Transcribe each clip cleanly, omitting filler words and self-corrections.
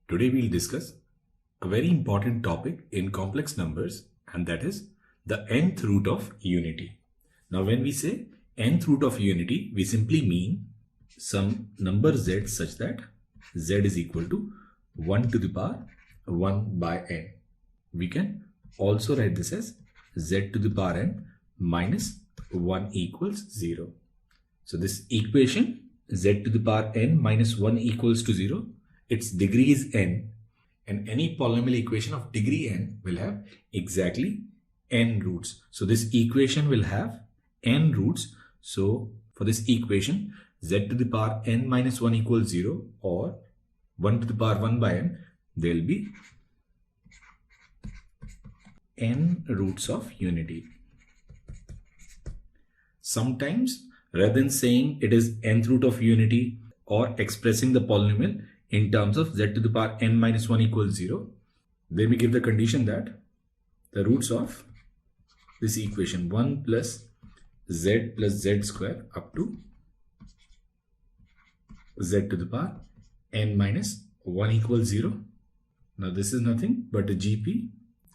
Today we'll discuss a very important topic in complex numbers, and that is the nth root of unity. Now when we say nth root of unity, we simply mean some number z such that z is equal to 1 to the power 1 by n. We can also write this as z to the power n minus 1 equals 0. So this equation z to the power n minus 1 equals to 0, its degree is n, and any polynomial equation of degree n will have exactly n roots. So this equation will have n roots. So for this equation, z to the power n minus 1 equals 0 or 1 to the power 1 by n, there will be n roots of unity. Sometimes, rather than saying it is nth root of unity or expressing the polynomial in terms of z to the power n minus 1 equals 0, they may give the condition that the roots of this equation 1 plus z square up to z to the power n minus 1 equals 0. Now this is nothing but a GP.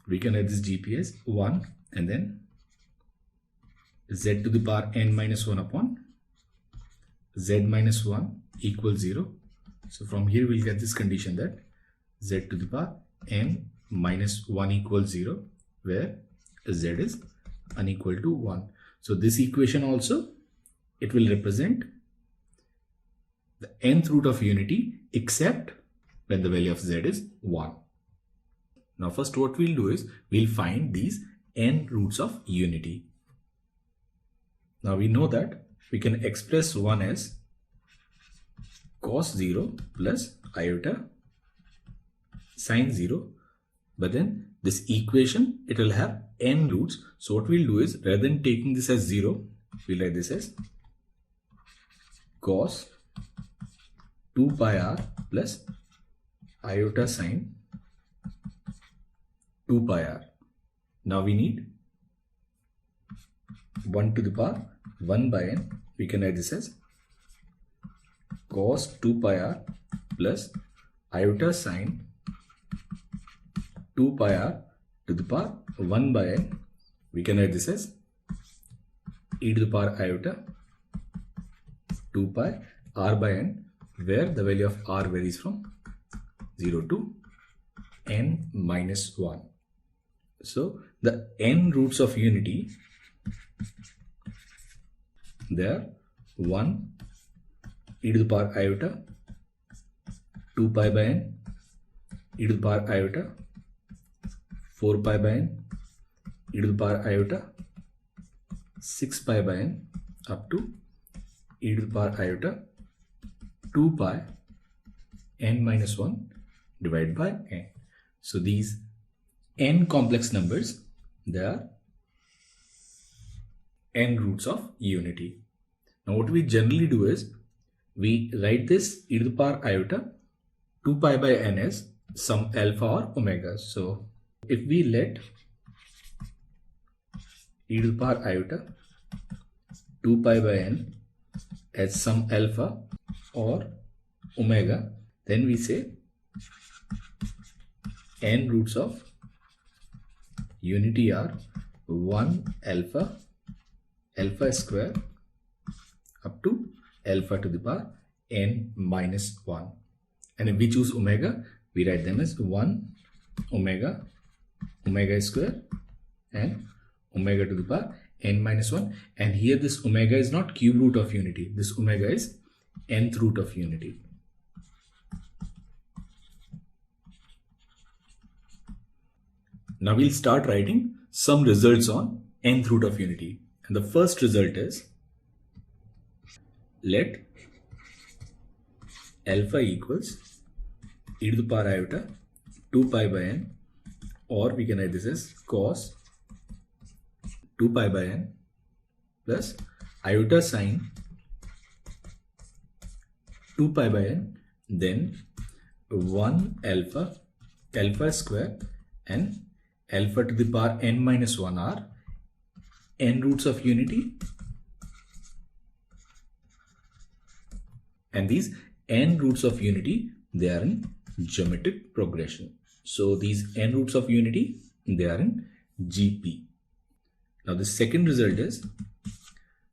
We can write this GP as 1 and then z to the power n minus 1 upon z minus 1 equals 0. So from here we'll get this condition that z to the power n minus 1 equals 0, where z is unequal to 1. So this equation also, it will represent the nth root of unity except when the value of z is 1. Now first what we'll do is we'll find these n roots of unity. Now we know that we can express 1 as cos 0 plus iota sine 0, but then this equation, it will have n roots. So what we'll do is, rather than taking this as 0, we'll write this as cos 2 pi r plus iota sine 2 pi r. Now we need 1 to the power 1 by n. We can write this as cos 2 pi r plus iota sine 2 pi r to the power 1 by n. We can write this as e to the power iota 2 pi r by n, where the value of r varies from 0 to n minus 1. So the n roots of unity, they are 1 e to the power iota 2 pi by n, e to the power iota 4 pi by n, e to the power iota 6 pi by n, up to e to the power iota 2 pi n minus 1 divided by n. So these n complex numbers, they are n roots of unity. Now what we generally do is we write this e to the power iota 2 pi by n as some alpha or omega. So if we let e to the power iota 2 pi by n as some alpha or omega, then we say n roots of unity are 1 alpha square up to alpha to the power n minus 1. And if we choose omega, we write them as 1 omega square and omega to the power n minus 1. And here this omega is not cube root of unity. This omega is nth root of unity. Now we'll start writing some results on nth root of unity. And the first result is, let alpha equals e to the power iota 2 pi by n, or we can write this as cos 2 pi by n plus iota sine 2 pi by n, then 1 alpha square and alpha to the power n minus 1 are n roots of unity, and these n roots of unity, they are in geometric progression. So these n roots of unity, they are in GP. Now the second result is,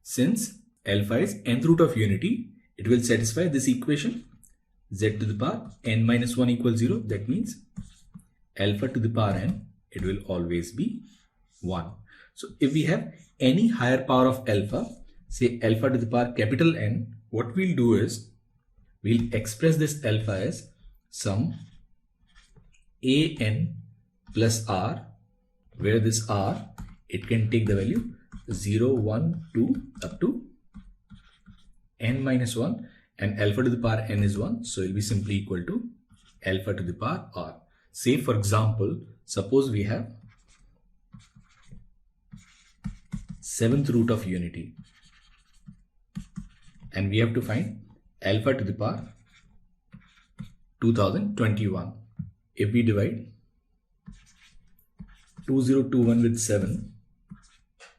since alpha is nth root of unity, it will satisfy this equation z to the power n minus 1 equals 0. That means alpha to the power n, it will always be 1. So if we have any higher power of alpha, say alpha to the power capital N, what we'll do is we'll express this alpha as some an plus r, where this r, it can take the value 0, 1, 2 up to n minus 1, and alpha to the power n is 1, so it will be simply equal to alpha to the power r. Say for example, suppose we have 7th root of unity and we have to find alpha to the power 2021. If we divide 2021 with 7,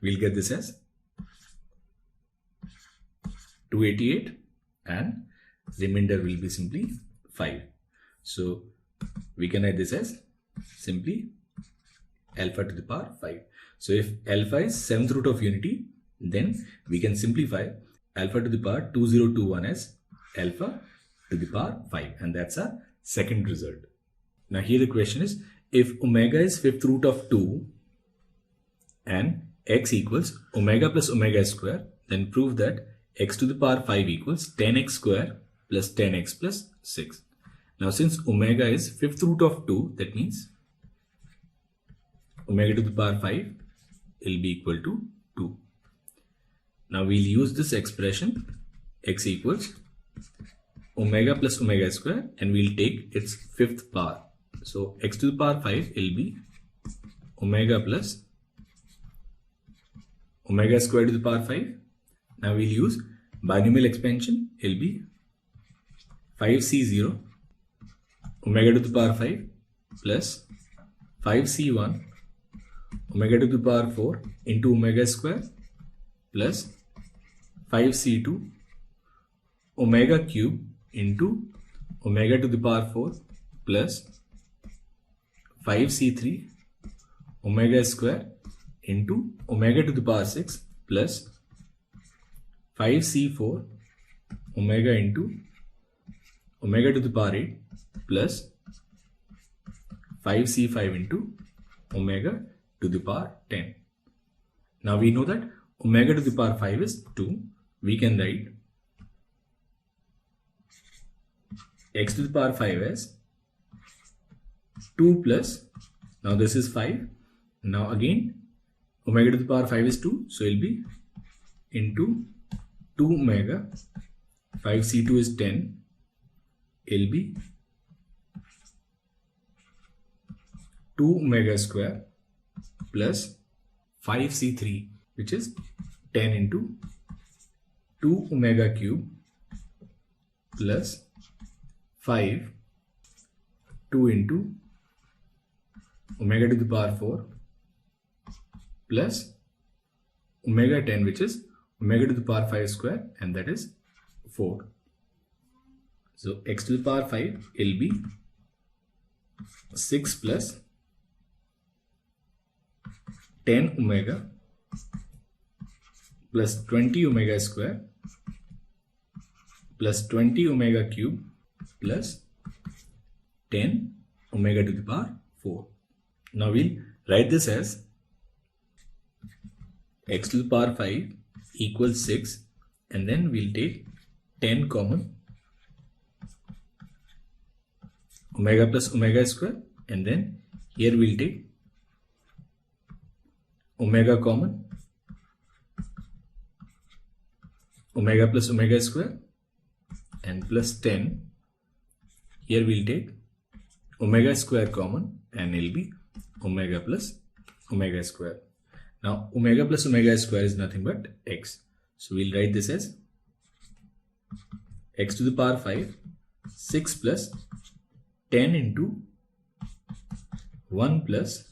we'll get this as 288 and remainder will be simply 5. So we can write this as simply alpha to the power 5. So if alpha is 7th root of unity, then we can simplify alpha to the power 2021 as alpha to the power 5, and that's our second result. Now here the question is, if omega is 5th root of 2 and x equals omega plus omega square, then prove that x to the power 5 equals 10x square plus 10x plus 6. Now since omega is 5th root of 2, that means omega to the power 5 will be equal to 2. Now we'll use this expression x equals omega plus omega square and we'll take its 5th power. So x to the power 5 will be omega plus omega square to the power 5. Now we'll use binomial expansion. It will be 5c0 omega to the power 5 plus 5c1 omega to the power 4 into omega square plus 5c2 omega cube into omega to the power 4 plus 5c3 omega square into omega to the power 6 plus 5c4 omega into omega to the power 8 plus 5c5 into omega to the power 10. Now we know that omega to the power 5 is 2. We can write x to the power 5 as 2 plus, now this is 5. Now again omega to the power 5 is 2, so it will be into 2 omega, 5c2 is 10, it will be 2 omega square plus 5c3, which is 10 into 2 omega cube plus 5, 2 into omega to the power 4 plus omega 10, which is omega to the power 5 square, and that is 4. So x to the power 5 will be 6 plus 10 omega plus 20 omega square plus 20 omega cube plus 10 omega to the power 4. Now we'll write this as x to the power 5 equals 6, and then we'll take 10 common, omega plus omega square, and then here we'll take omega common, omega plus omega square, and plus 10. Here we'll take omega square common and it'll be omega plus omega square. Now omega plus omega square is nothing but x. So we'll write this as x to the power 5, 6 plus 10 into 1 plus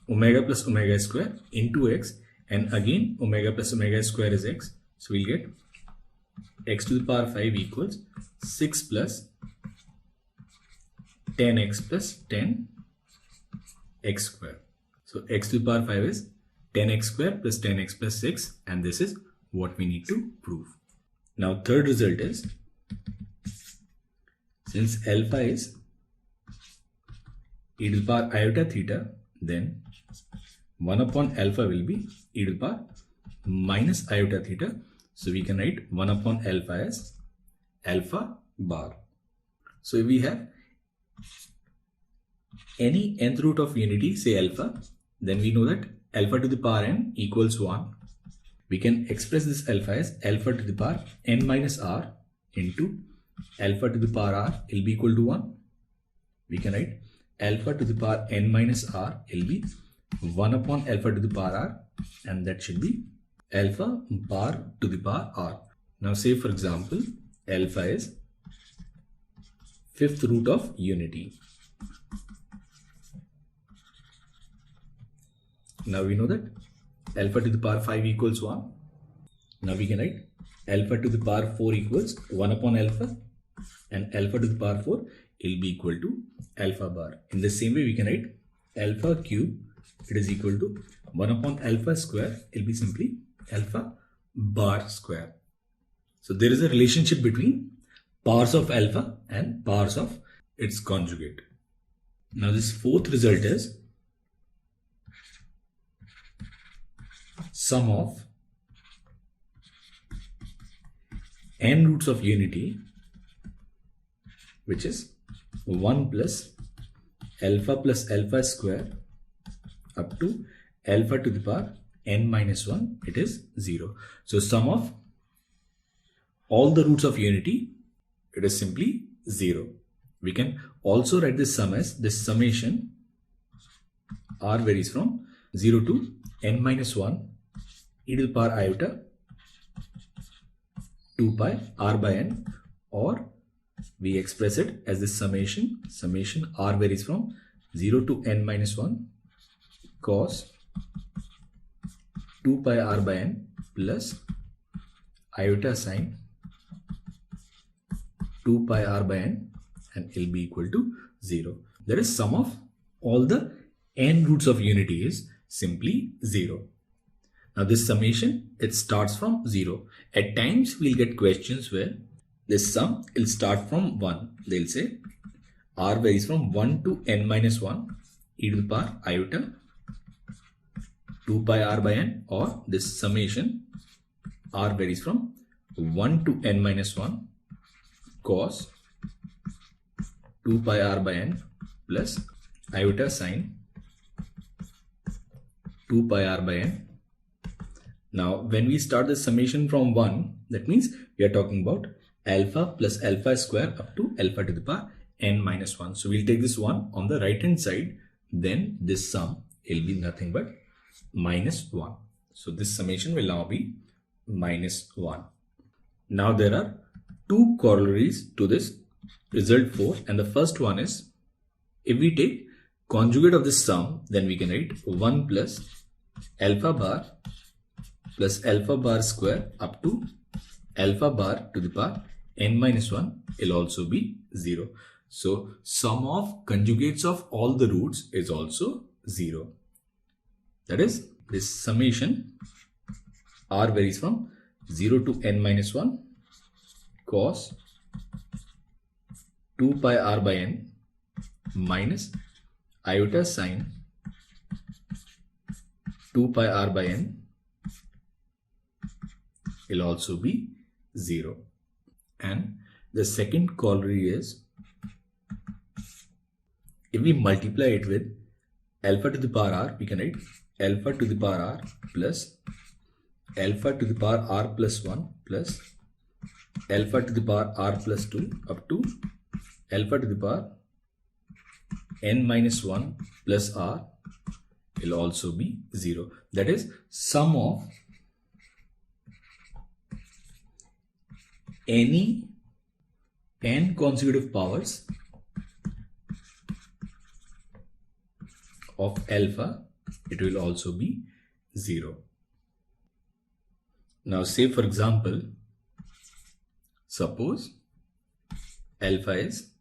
omega plus omega square into x, and again omega plus omega square is x. So we'll get x to the power 5 equals 6 plus 10x plus 10x square. So x to the power 5 is 10x square plus 10x plus 6, and this is what we need to prove. Now third result is, since alpha is e to the power iota theta, then 1 upon alpha will be e to the power minus iota theta. So we can write 1 upon alpha as alpha bar. So if we have any nth root of unity, say alpha, then we know that alpha to the power n equals 1. We can express this alpha as alpha to the power n minus r into alpha to the power r will be equal to 1. We can write alpha to the power n minus r will be 1 upon alpha to the power r, and that should be alpha bar to the power r. Now say for example alpha is fifth root of unity. Now we know that alpha to the power 5 equals 1. Now we can write alpha to the power 4 equals 1 upon alpha, and alpha to the power 4 will be equal to alpha bar. In the same way we can write alpha cube, it is equal to 1 upon alpha square, it will be simply alpha bar square. So there is a relationship between powers of alpha and powers of its conjugate. Now this fourth result is sum of n roots of unity, which is 1 plus alpha square up to alpha to the power n minus 1, it is 0. So sum of all the roots of unity, it is simply 0. We can also write this sum as this summation r varies from 0 to n minus 1 e to the power iota 2 pi r by n, or we express it as this summation r varies from 0 to n minus 1 cos 2 pi r by n plus iota sine 2 pi r by n, and it will be equal to 0. That is sum of all the n roots of unity is simply 0. Now this summation, it starts from 0. At times we'll get questions where this sum will start from 1. They'll say r varies from 1 to n minus 1 e to the power iota 2 pi r by n, or this summation r varies from 1 to n minus 1 cos 2 pi r by n plus iota sine 2 pi r by n. Now when we start the summation from 1, that means we are talking about alpha plus alpha square up to alpha to the power n minus 1. So we'll take this 1 on the right hand side, then this sum will be nothing but minus 1. So this summation will now be minus 1. Now there are two corollaries to this result 4, and the first one is, if we take conjugate of this sum, then we can write 1 plus alpha bar square up to alpha bar to the power n minus 1 will also be 0. So sum of conjugates of all the roots is also 0. That is, this summation r varies from 0 to n minus 1 cos 2 pi r by n minus iota sine 2 pi r by n will also be 0. And the second corollary is, if we multiply it with alpha to the power r, we can write alpha to the power r plus alpha to the power r plus 1 plus alpha to the power r plus 2 up to alpha to the power n minus 1 plus r will also be 0. That is, sum of any n consecutive powers of alpha, it will also be 0. Now say for example, Suppose alpha is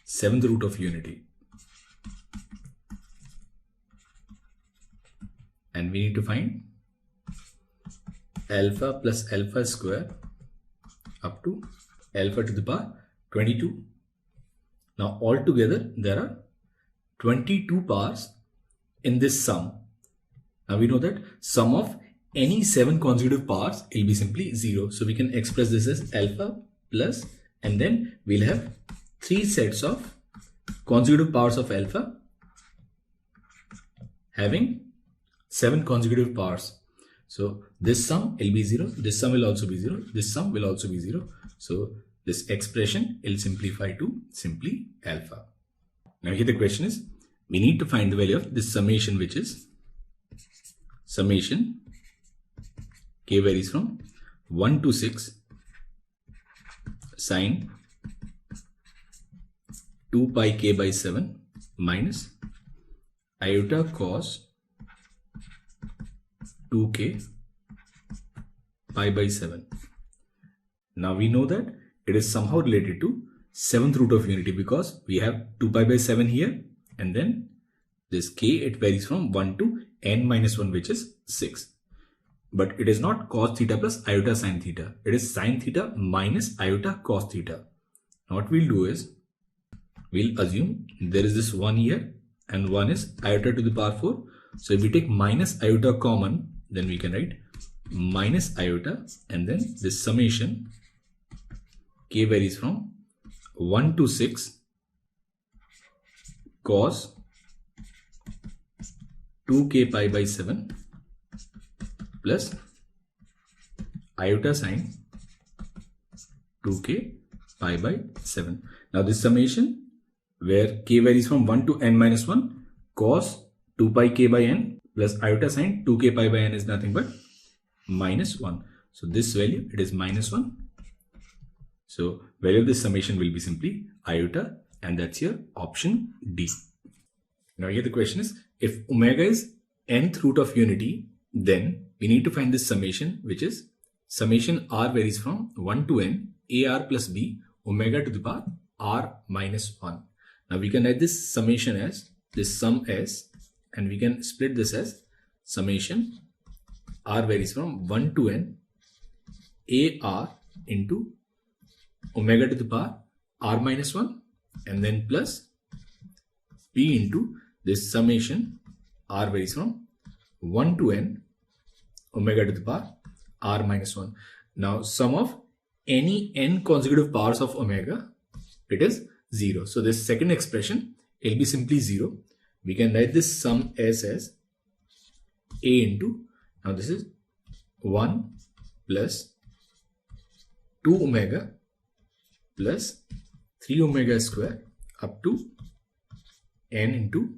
7th root of unity, and we need to find alpha plus alpha square up to alpha to the power 22. Now altogether there are 22 powers in this sum. Now we know that sum of any 7 consecutive powers will be simply 0. So we can express this as alpha plus, and then we'll have 3 sets of consecutive powers of alpha having 7 consecutive powers. So this sum will be 0, this sum will also be 0, this sum will also be 0. So this expression will simplify to simply alpha. Now here the question is, we need to find the value of this summation, which is summation k varies from 1 to 6 sine 2 pi k by 7 minus iota cos 2k pi by 7. Now we know that it is somehow related to 7th root of unity, because we have 2 pi by 7 here, and then this k, it varies from 1 to n minus 1, which is 6. But it is not cos theta plus iota sin theta. It is sin theta minus iota cos theta. Now what we'll do is, we'll assume there is this 1 here and 1 is iota to the power 4. So if we take minus iota common, then we can write minus iota, and then this summation k varies from 1 to 6 cos 2k pi by 7 plus iota sin 2k pi by 7. Now this summation, where k varies from 1 to n minus 1, cos 2 pi k by n plus iota sin 2k pi by n is nothing but minus 1. So this value, it is minus 1. So value of this summation will be simply iota, and that's your option D. Now here the question is, if omega is nth root of unity, then we need to find this summation, which is summation r varies from 1 to n ar plus b omega to the power r minus 1. Now we can write this summation as this sum s, and we can split this as summation r varies from 1 to n ar into omega to the power r minus 1, and then plus p into this summation r varies from 1 to n omega to the power r minus 1. Now sum of any n consecutive powers of omega, it is 0. So this second expression will be simply 0. We can write this sum s as a into, now this is 1 plus 2 omega plus 3 omega square up to n into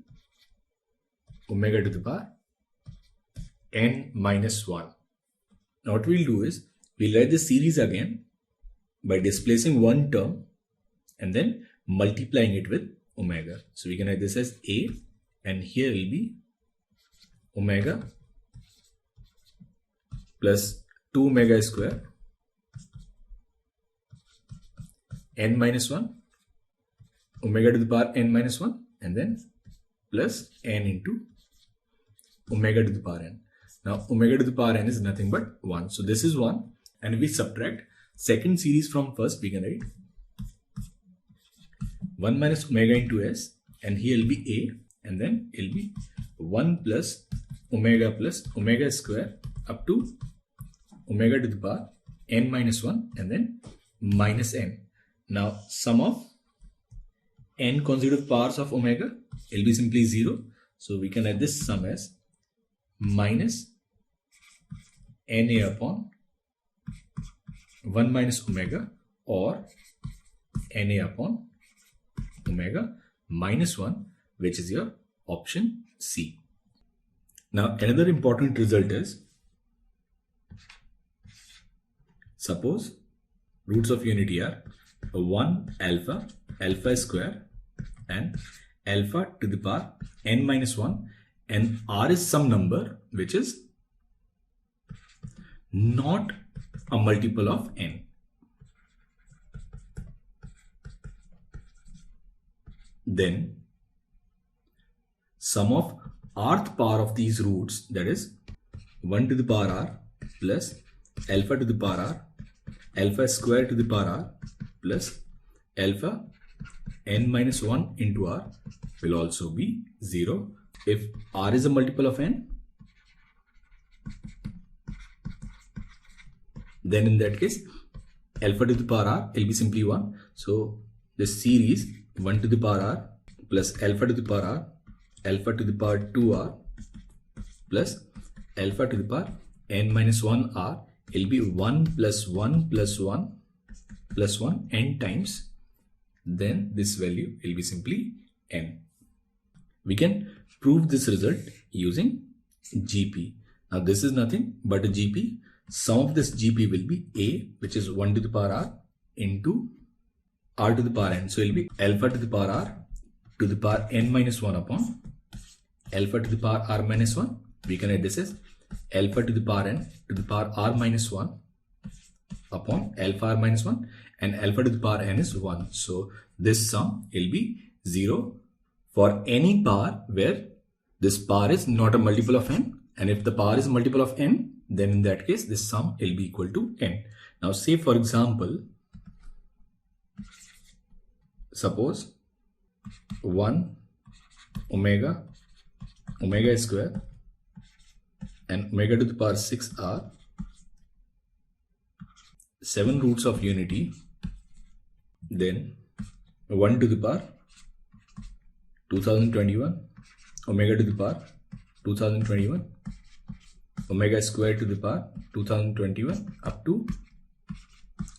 omega to the power n minus 1. Now what we'll do is, we'll write the series again by displacing one term and then multiplying it with omega. So we can write this as a, and here will be omega plus 2 omega square n minus 1 omega to the power n minus 1, and then plus n into omega to the power n. Now omega to the power n is nothing but 1. So this is 1, and if we subtract second series from first, we can write 1 minus omega into s, and here will be a, and then it will be 1 plus omega square up to omega to the power n minus 1, and then minus n. Now sum of n consecutive powers of omega will be simply 0. So we can write this sum as minus na upon 1 minus omega, or na upon omega minus 1, which is your option C. Now another important result is, suppose roots of unity are 1 alpha, alpha square, and alpha to the power n minus 1, and r is some number which is not a multiple of n. Then sum of rth power of these roots, that is 1 to the power r plus alpha to the power r, alpha square to the power r plus alpha n minus 1 into r will also be 0 if r is a multiple of n. Then in that case, alpha to the power r will be simply 1. So this series 1 to the power r plus alpha to the power r, alpha to the power 2r plus alpha to the power n minus 1r will be 1 plus 1 plus 1 plus 1 n times. Then this value will be simply n. We can prove this result using GP. Now this is nothing but a GP. Sum of this GP will be a, which is 1 to the power r into r to the power n. So it will be alpha to the power r to the power n minus 1 upon alpha to the power r minus 1. We can write this as alpha to the power n to the power r minus 1 upon alpha r minus 1, and alpha to the power n is 1. So this sum will be 0 for any power where this power is not a multiple of n, and if the power is a multiple of n, then in that case this sum will be equal to n. Now say for example, suppose 1 omega square and omega to the power 6r, 7 roots of unity, then 1 to the power 2021, omega to the power 2021, omega square to the power 2021 up to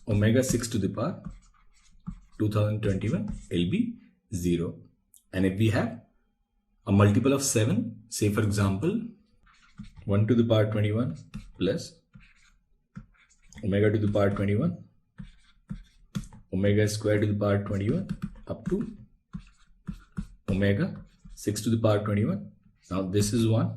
omega 6 to the power 2021 will be 0. And if we have a multiple of 7, say for example 1 to the power 21 plus omega to the power 21, omega square to the power 21 up to omega 6 to the power 21. Now this is 1.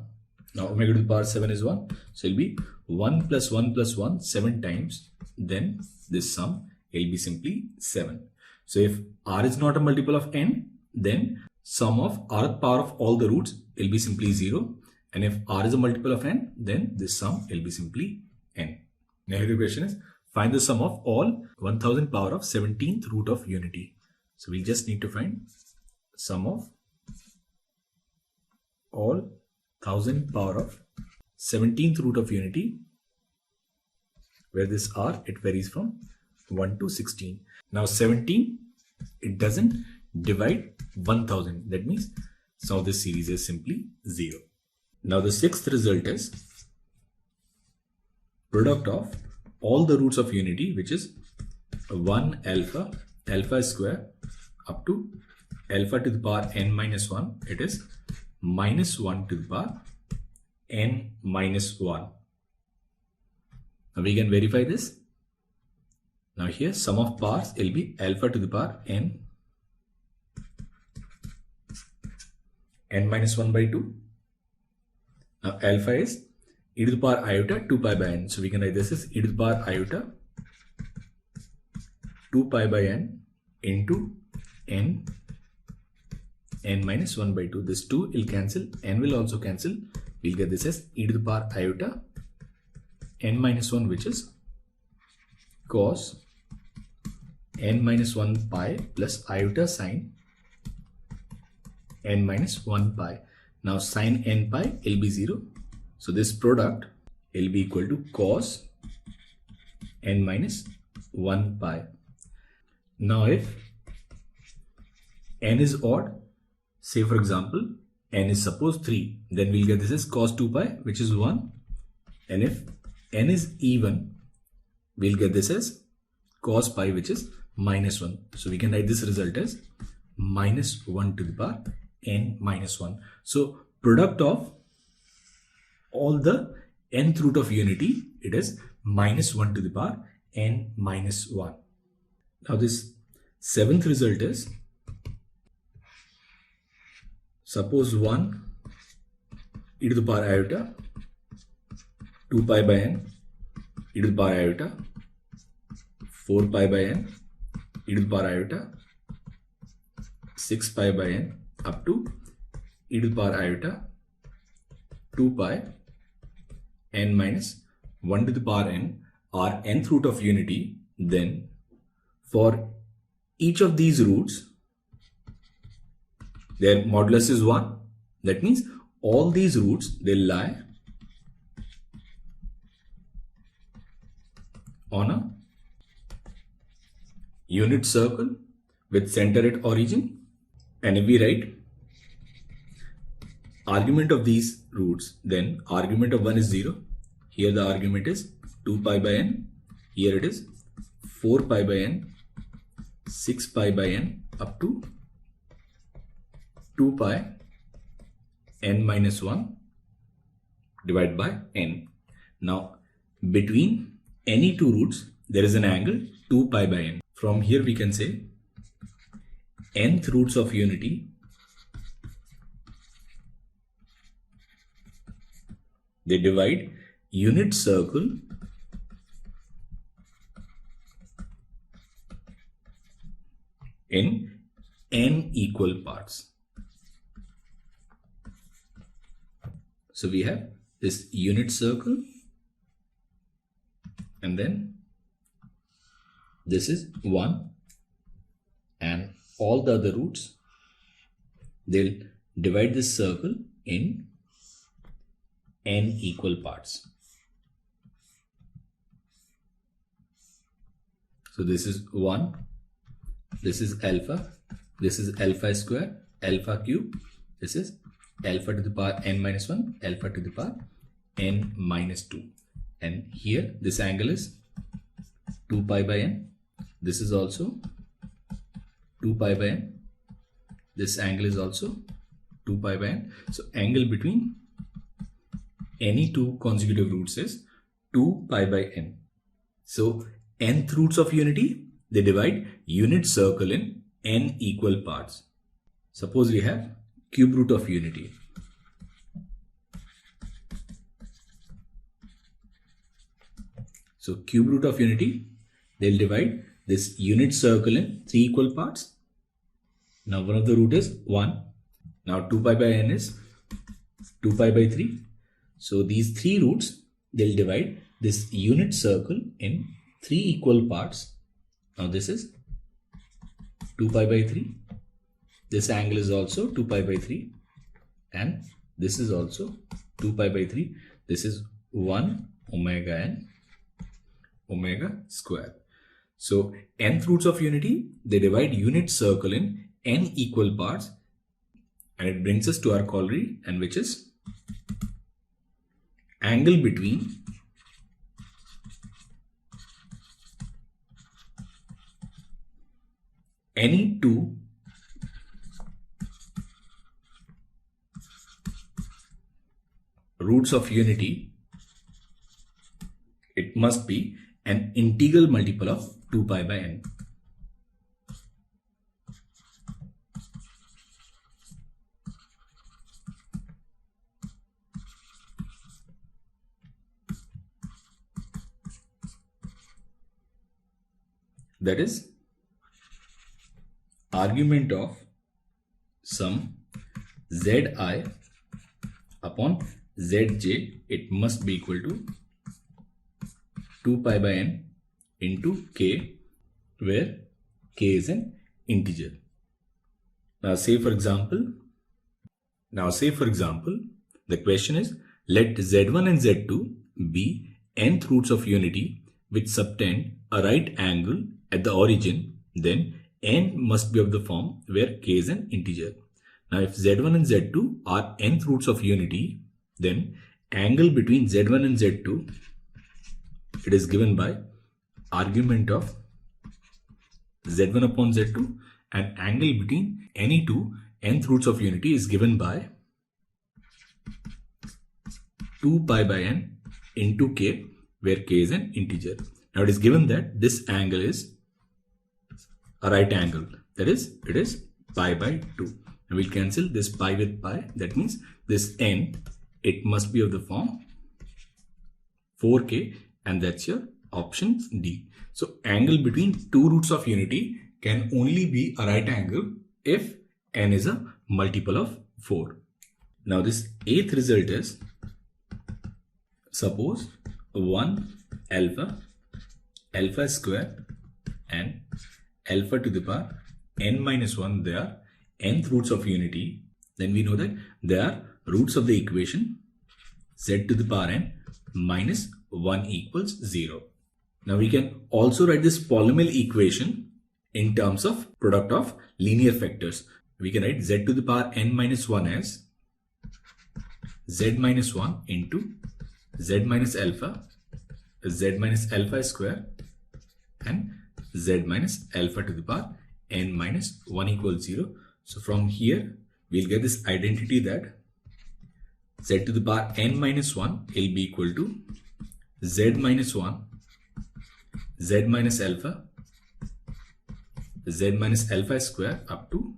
Now omega to the power 7 is 1. So it will be 1 plus 1 plus 1 7 times. Then this sum will be simply 7. So if r is not a multiple of n, then sum of rth power of all the roots will be simply 0. And if r is a multiple of n, then this sum will be simply n. Now here the question is, find the sum of all 1000 power of 17th root of unity. So we just need to find sum of all 1000 power of 17th root of unity, where this r, it varies from 1 to 16. Now 17, it doesn't divide 1000. That means sum of this series is simply 0. Now the sixth result is product of all the roots of unity, which is 1 alpha square up to alpha to the power n minus 1. It is minus 1 to the power n minus 1. Now we can verify this. Now here sum of powers will be alpha to the power n minus 1 by 2. Now alpha is e to the power iota 2 pi by n. So we can write this as e to the power iota 2 pi by n into n minus 1 by 2. This 2 will cancel, n will also cancel. We'll get this as e to the power iota n minus 1, which is cos n minus 1 pi plus iota sine n minus 1 pi. Now sine n pi will be 0. So this product will be equal to cos n minus 1 pi. Now if n is odd, say for example n is suppose 3, then we'll get this as cos 2 pi, which is 1. And if n is even, we'll get this as cos pi, which is minus 1. So we can write this result as minus 1 to the power n minus 1. So product of all the nth root of unity, it is minus 1 to the power n minus 1. Now this seventh result is, suppose 1 e to the power iota 2 pi by n e to the power iota 4 pi by n e to the power iota 6 pi by n up to e to the power iota 2 pi n minus 1 to the power n are nth root of unity, then for each of these roots their modulus is 1. That means all these roots, they lie on a unit circle with center at origin. And if we write argument of these roots, then argument of 1 is 0. Here the argument is 2 pi by n. Here it is 4 pi by n, 6 pi by n up to 2 pi n minus 1 divided by n. Now between any two roots there is an angle 2 pi by n. From here we can say nth roots of unity they divide unit circle in n equal parts. So we have this unit circle and then this is 1 and all the other roots, they'll divide this circle in n equal parts. So this is 1, this is alpha square, alpha cube, this is alpha to the power n minus 1, alpha to the power n minus 2. And here this angle is 2 pi by n. This is also 2 pi by n. This angle is also 2 pi by n. So angle between any two consecutive roots is 2 pi by n. So nth roots of unity, they divide unit circle in n equal parts. Suppose we have cube root of unity. So cube root of unity, they'll divide this unit circle in 3 equal parts. Now one of the root is 1. Now 2 pi by n is 2 pi by 3. So these 3 roots, they'll divide this unit circle in 3 equal parts. Now this is 2 pi by 3. This angle is also 2 pi by 3. And this is also 2 pi by 3. This is 1 omega n omega square. So nth roots of unity, they divide unit circle in n equal parts, and it brings us to our corollary, and which is angle between any two roots of unity, it must be an integral multiple of 2 pi by n. That is argument of some zi upon zj, it must be equal to 2 pi by n into k, where k is an integer. Now say for example, the question is, let z1 and z2 be nth roots of unity which subtend a right angle at the origin, then n must be of the form where k is an integer. Now if z1 and z2 are nth roots of unity, then angle between z1 and z2, it is given by argument of z1 upon z2, and angle between any two nth roots of unity is given by 2 pi by n into k, where k is an integer. Now it is given that this angle is a right angle, that is, it is pi by 2. And we'll cancel this pi with pi. That means this n, it must be of the form 4k, and that's your option D. So angle between two roots of unity can only be a right angle if n is a multiple of 4. Now this eighth result is, suppose 1 alpha, alpha square and alpha to the power n minus 1, they are nth roots of unity. Then we know that they are roots of the equation z to the power n minus 1 equals 0. Now we can also write this polynomial equation in terms of product of linear factors. We can write z to the power n minus 1 as z minus 1 into z minus alpha square and z minus alpha to the power n minus 1 equals 0. So from here we'll get this identity that z to the power n minus 1 will be equal to z minus 1 z minus alpha square up to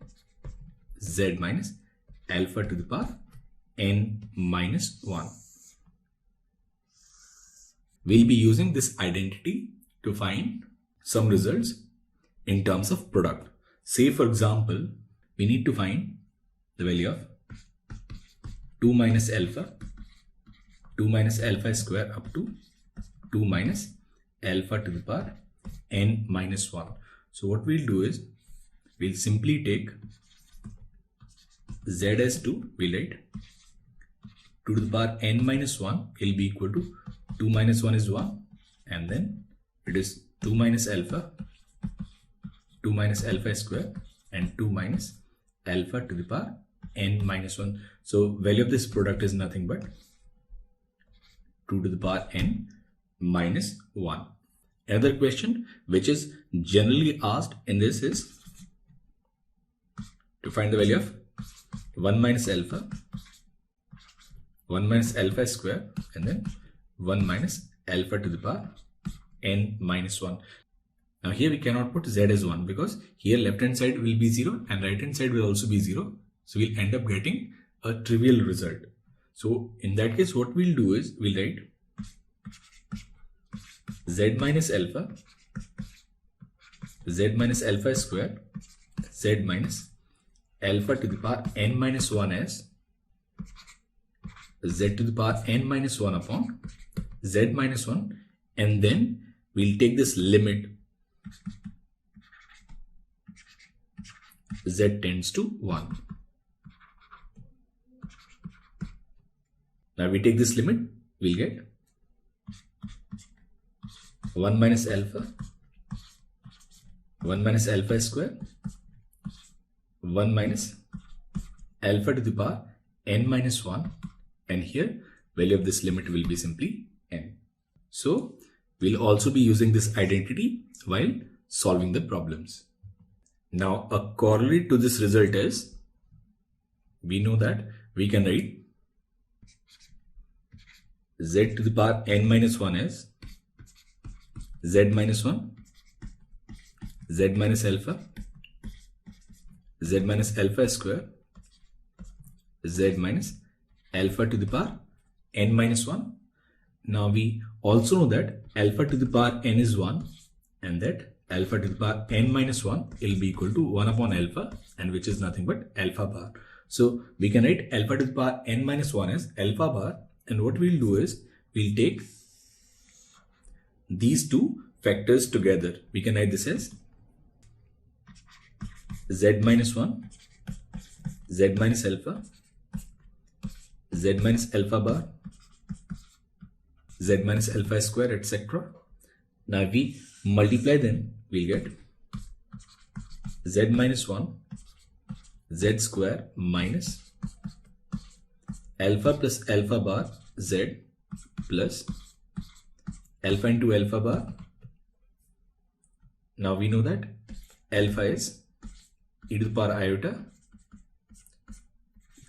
z minus alpha to the power n minus 1. We'll be using this identity to find some results in terms of product. Say for example, we need to find the value of 2 minus alpha square up to 2 minus alpha to the power n minus 1. So what we'll do is, we'll simply take z as 2, we'll write 2 to the power n minus 1 will be equal to 2 minus 1 is 1, and then it is 2 minus alpha square and 2 minus alpha to the power n minus 1. So value of this product is nothing but 2 to the power n minus 1. Another question which is generally asked in this is to find the value of 1 minus alpha square and then 1 minus alpha to the power n minus 1. Now here we cannot put z as 1 because here left hand side will be 0 and right hand side will also be 0. So we'll end up getting a trivial result. So in that case what we'll do is, we'll write z minus alpha square z minus alpha to the power n minus 1 as z to the power n minus 1 upon z minus 1, and then we'll take this limit z tends to 1. Now we take this limit, we'll get 1 minus alpha square 1 minus alpha to the power n minus 1, and here value of this limit will be simply n. So we'll also be using this identity while solving the problems. Now a corollary to this result is, we know that we can write z to the power n minus 1 as z minus 1 z minus alpha square z minus alpha to the power n minus 1. Now we also know that alpha to the power n is 1 and that alpha to the power n minus 1 will be equal to 1 upon alpha, and which is nothing but alpha bar. So we can write alpha to the power n minus 1 as alpha bar, and what we'll do is, we'll take these two factors together. We can write this as z minus 1 z minus alpha bar z minus alpha square, etc. Now we multiply them, we'll get z minus 1 z square minus alpha plus alpha bar z plus alpha into alpha bar. Now we know that alpha is e to the power iota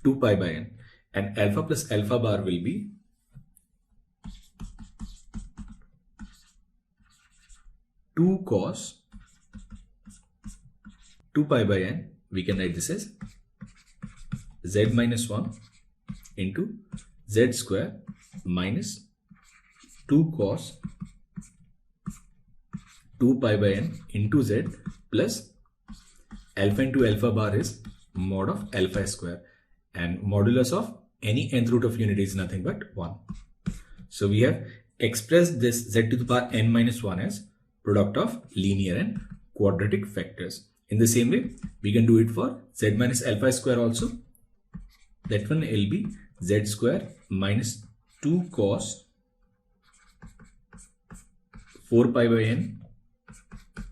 2 pi by n, and alpha plus alpha bar will be 2 cos 2 pi by n. We can write this as z minus 1 into z square minus 2 cos 2 pi by n into z plus alpha into alpha bar is mod of alpha square, and modulus of any nth root of unity is nothing but 1. So we have expressed this z to the power n minus 1 as product of linear and quadratic factors. In the same way, we can do it for z minus alpha square also. That one will be z square minus 2 cos 4 pi by n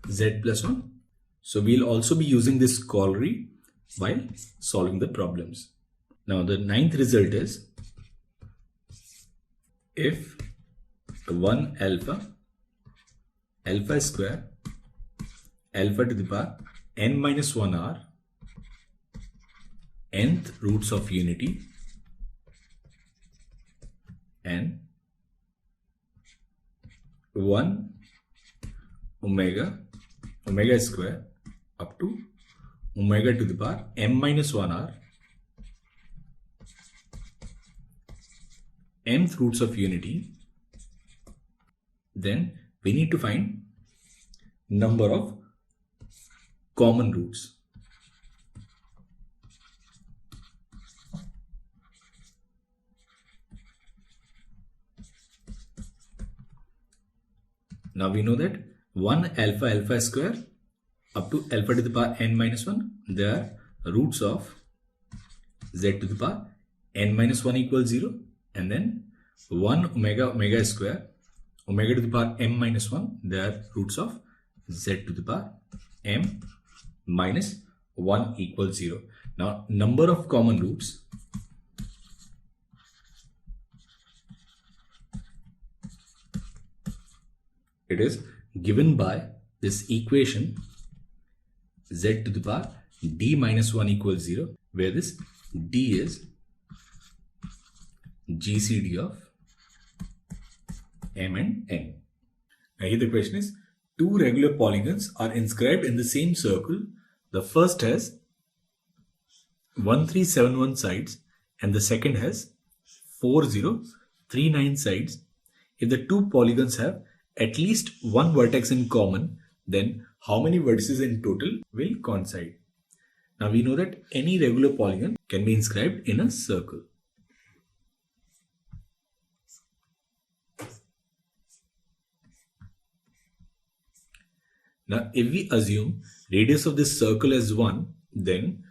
z plus 1. So we'll also be using this corollary while solving the problems. Now the ninth result is if 1 alpha square alpha to the power n minus 1 are nth roots of unity and 1 omega square up to omega to the power m minus 1 are mth roots of unity, then we need to find number of common roots. Now we know that 1 alpha square up to alpha to the power n minus 1, they are roots of z to the power n minus 1 equals 0, and then 1 omega square omega to the power m minus 1, they are roots of z to the power m minus 1 equals 0. Now number of common roots, it is given by this equation z to the power d minus 1 equals 0, where this d is GCD of m and n. Now here the question is, two regular polygons are inscribed in the same circle. The first has 1371 sides and the second has 4039 sides. If the two polygons have at least one vertex in common, then how many vertices in total will coincide? Now we know that any regular polygon can be inscribed in a circle. Now if we assume radius of this circle as 1, then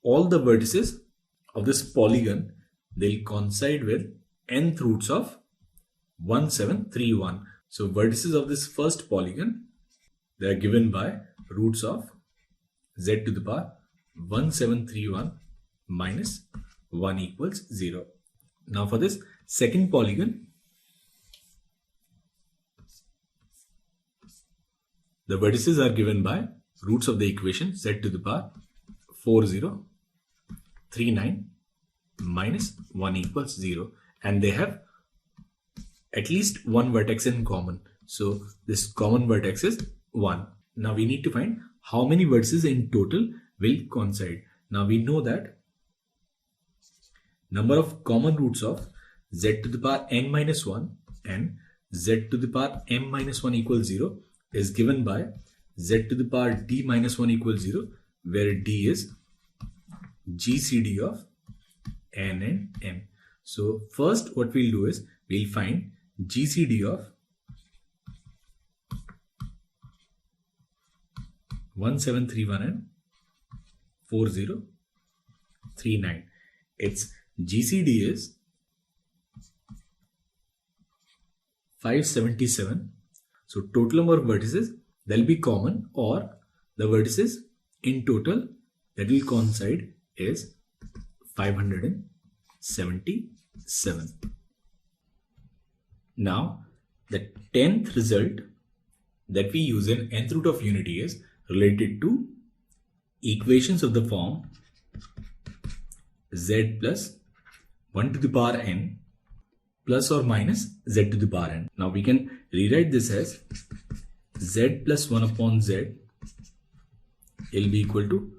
all the vertices of this polygon, they'll coincide with nth roots of 1731. So vertices of this first polygon, they are given by roots of z to the power 1731 minus 1 equals 0. Now for this second polygon, the vertices are given by roots of the equation z to the power 4039 minus 1 equals 0, and they have at least one vertex in common. So this common vertex is 1. Now we need to find how many vertices in total will coincide. Now we know that number of common roots of z to the power n minus 1 and z to the power m minus 1 equals 0 is given by z to the power d minus 1 equals 0, where d is GCD of n and m. So first what we'll do is we'll find GCD of 1731 and 4039. Its GCD is 577. So total number of vertices that will be common, or the vertices in total that will coincide, is 577. Now the 10th result that we use in nth root of unity is related to equations of the form z plus 1 to the power n plus or minus z to the power n. Now we can rewrite this as z plus 1 upon z will be equal to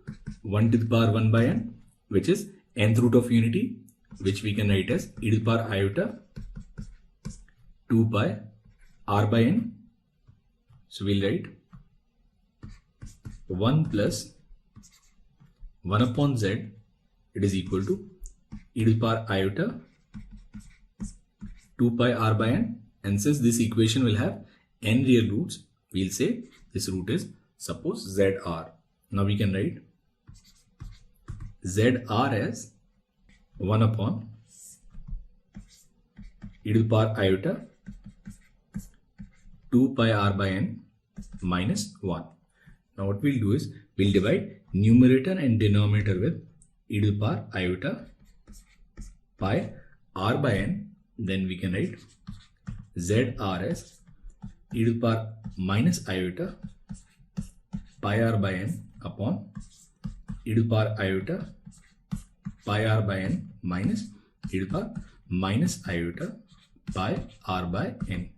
1 to the power 1 by n, which is nth root of unity, which we can write as e to the power iota 2 pi r by n So we'll write 1 plus 1 upon z, it is equal to e to the power iota 2 pi r by n, and since this equation will have n real roots, we'll say this root is suppose zr. Now we can write zr as 1 upon e to the power iota 2 pi r by n minus 1. Now what we'll do is we'll divide numerator and denominator with e to the power iota pi r by n. Then we can write zr as e to the power minus iota pi r by n upon e to the power iota pi r by n minus e to the power minus iota pi r by n.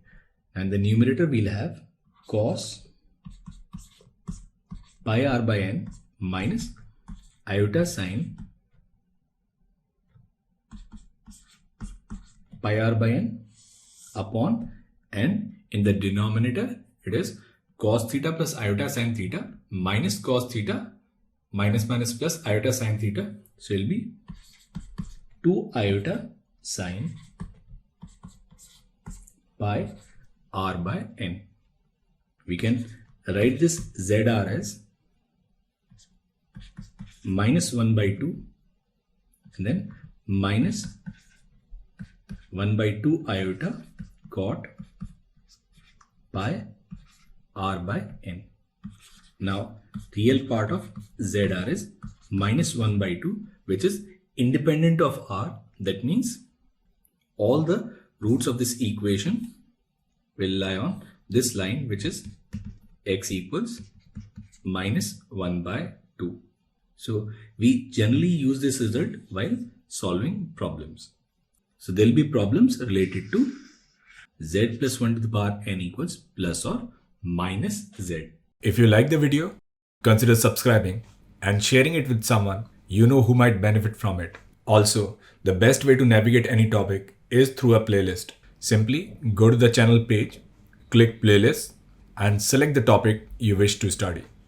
And the numerator we'll have cos pi r by n minus iota sine pi r by n upon, and in the denominator it is cos theta plus iota sine theta minus cos theta minus plus iota sine theta. So it will be 2 iota sine pi r by n. We can write this zr as minus 1 by 2 and then minus 1 by 2 iota cot pi r by n. Now real part of zr is minus 1 by 2, which is independent of r. That means all the roots of this equation will lie on this line, which is x equals minus 1 by 2. So we generally use this result while solving problems. So there will be problems related to z plus 1 to the power n equals plus or minus z. If you like the video, consider subscribing and sharing it with someone you know who might benefit from it. Also, the best way to navigate any topic is through a playlist. Simply go to the channel page, click playlist and select the topic you wish to study.